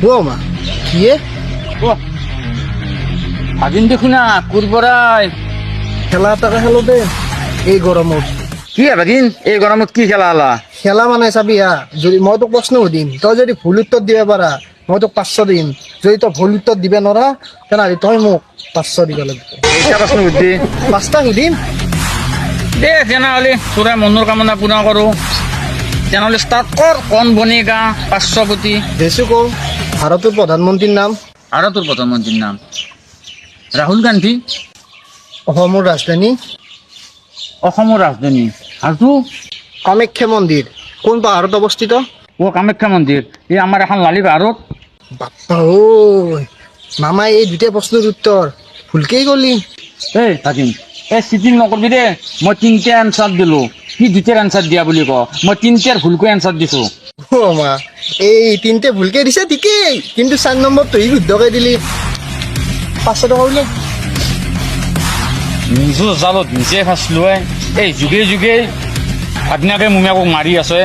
ও মা কি ভাবিন দেখো না কুরবরাই খেলা এটাকে খেলো দে এই গরমত কি ভাবিন এই গরমত কি খেলা হলা খেলা মানে চাবি হা যদি মই তোক প্ৰশ্ন সুধিম তই যদি ভুল উত্তৰ দিব পাৰা মই তোক 500 দিম যদি তই ভুল উত্তৰ দিব নোৱাৰা তেনেহ'লে তই মোক 500 দিব লাগিব এইটা প্ৰশ্ন বুদ্ধি 5টা সুধিম দে তেনেহলে তোৰা মনৰ কামনা পূৰ্ণ কৰো তেনেহলে ষ্টাৰ্ট কৰ কোন বনেগা 500 কোটি দেশো কওঁ ভাৰতৰ প্ৰধানমন্ত্ৰীৰ নাম ভাৰতৰ প্ৰধানমন্ত্ৰীৰ নাম ৰাহুল গান্ধী অসমৰ ৰাজধানী অসমৰ ৰাজধানী আৰু কামাখ্যা মন্দিৰ কোন পাহাৰত অৱস্থিত কামাখ্যা মন্দিৰ এই আমাৰ এখন লালি পাহাৰত বাপ্পা ঐ মামাই এই দুটা প্ৰশ্নৰ উত্তৰ ভুলকেই গলি এই থাকিম এই চিটিং নকৰবি দে মই তিনিটা এনচাৰ দিলো কি দুটাৰ এনচাৰ দিয়া বুলি ক মই তিনিটাৰ ভুলকৈ এনচাৰ দিছো ও মা এই তিনটে ভুলকে দিছে ঠিকেই কিন্তু 4 নম্বৰটো ই শুদ্ধকৈ দিলি 500 টকা উলিয়াই নিজৰ জালত নিজে ফাঁচলো এই যুগে যুগে আদিনাকে মুমিয়াকক মাৰি আছে